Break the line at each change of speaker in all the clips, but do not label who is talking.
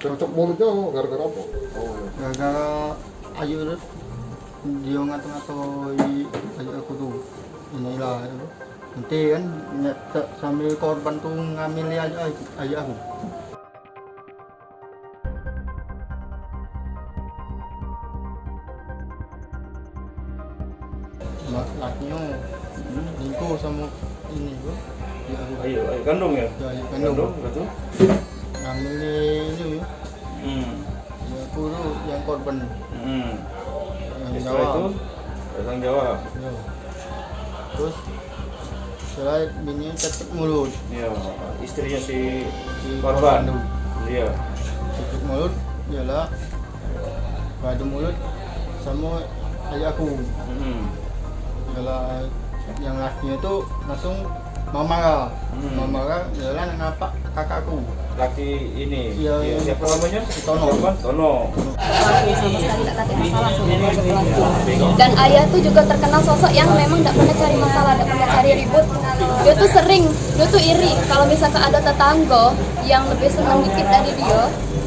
Tertutup mulutnya gara-gara apa? Oh,
Gara-gara ayu tuh dia ngatain ayu aku tuh inilah itu. Nanti kan sambil korban tuh ngambil ayu aku. Lakinya lingkuh sama ini tuh.
Ayo kandung ya?
Ayu kandung.
Betul?
Ngambil ini ya. Ya aku tuh yang korban. Yang
Setelah itu
Jawa.
datang Jawa.
Ya. Terus setelah bininya ketuk mulut.
Iya, istrinya si
Si
korban.
tuh.
Iya.
Ketuk mulut, iyalah pada mulut sama ayah aku. Iyalah yang lakinya tuh langsung marah. Marah iyalah ngapa kakakku.
Laki ini,
Iya,
siapa namanya?
Tono.
Korban? Tono.
Pelaku sama sekali tak kata masalah sama keluarga pelaku. Dan ayah tuh juga terkenal sosok yang memang tidak pernah cari masalah, tidak pernah cari ribut. Dia tuh sering, dia tuh iri kalau misalkan ada tetangga yang lebih senang dikit dari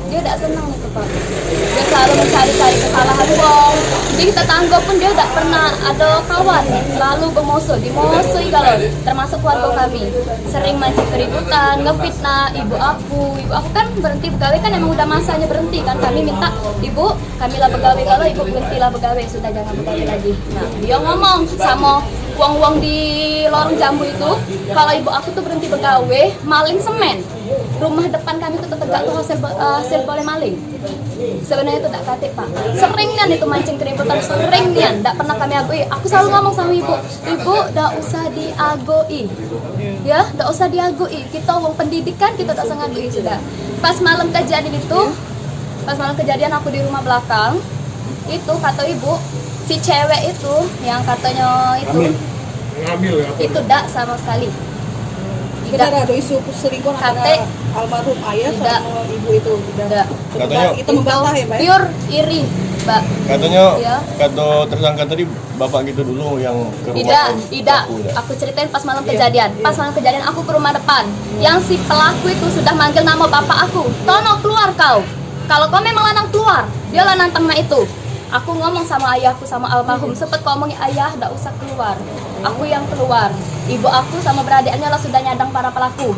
dia tidak senang itu Pak. Dia selalu mencari-cari kesalahan wong. Jadi tetangga pun dia tidak pernah ada kawan, selalu bermusuh, dimusuhi kalau termasuk keluarga kami. Sering mancing keributan, ngefitnah ibu aku. Ibu aku kan berhenti begawe kan emang udah masanya berhenti kan. Kami minta ibu, kamilah begawe kalau ibu berhentilah begawe, sudah jangan begawe lagi. Nah, dia ngomong sama uang-uang di lorong jambu itu, kalau ibu aku tuh berhenti begawe, maling semen. Rumah depan kami tuh tegak tuh hasil boleh maling. Sebenarnya itu tak katik Pak. Sering kan itu mancing keributan, sering kan, tak pernah kami agui. Aku selalu ngomong sama ibu, tak usah diagui, ya, tak usah diagui. Kita wong pendidikan kita tak usah ngagui sudah. Pas malam kejadian aku di rumah belakang, itu kata ibu, si cewek itu yang katanya itu,
ngambil ya?
itu dak sama sekali.
Benar ada isu selingkuh antara almarhum ayah sama ibu itu.
Tidak.
Katanya
Kita membantah ya, Mbak.
Pure iri, Mbak.
Katanya
Iya.
kata tersangka tadi bapak gitu dulu yang ke rumah
Tidak.
pelaku, ya?
Aku ceritain pas malam kejadian. Pas malam kejadian aku ke rumah depan. Yang si pelaku itu sudah manggil nama bapak aku. Tono, keluar kau. Kalau kau memang lanang keluar, dia lanang tengah itu. Aku ngomong sama ayahku sama almarhum, sempet ngomongin ayah, nggak usah keluar. Aku yang keluar. Ibu aku sama beradiknya lah sudah nyadang para pelaku.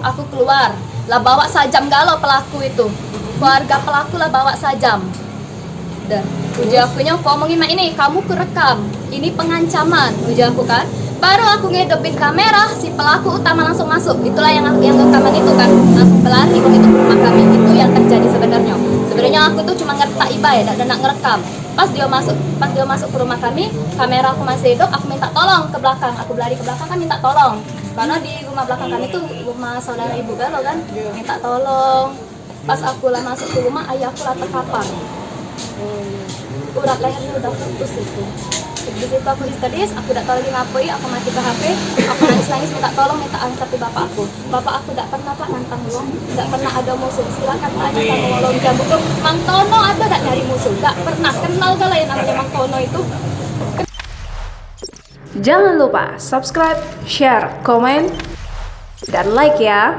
Aku keluar, lah bawa sajam galau pelaku itu. Keluarga pelaku lah bawa sajam. Dan uji akunya ngomongin mak ini, kamu kerekam, ini pengancaman, uji aku kan. Baru aku ngedepin kamera, si pelaku utama langsung masuk. Itulah yang rekaman itu kan, langsung berlari begitu ke rumah kami. Itu yang terjadi sebenarnya. Sebenarnya aku tuh cuma ngertak iba ya, dan nak ngerekam. Pas dia masuk ke rumah kami, kamera aku masih hidup, aku minta tolong ke belakang. Aku berlari ke belakang kan minta tolong. Karena di rumah belakang kami tuh rumah saudara ibu galau kan, minta tolong. Pas aku lah masuk ke rumah, ayahku lah terkapar. Urat lehernya udah putus itu. Di situ aku histeris, aku tidak tahu lagi ngapain, aku mati ke HP, aku nangis minta tolong, minta angkat di bapak aku. Bapak aku tidak pernah Pak nantang uang, tidak pernah ada musuh. Silakan tanya sama Walong Jambu, Mang Tono ada tidak nyari musuh? Tidak pernah, kenal kalau yang namanya Mang Tono itu.
Jangan lupa subscribe, share, komen, dan like ya.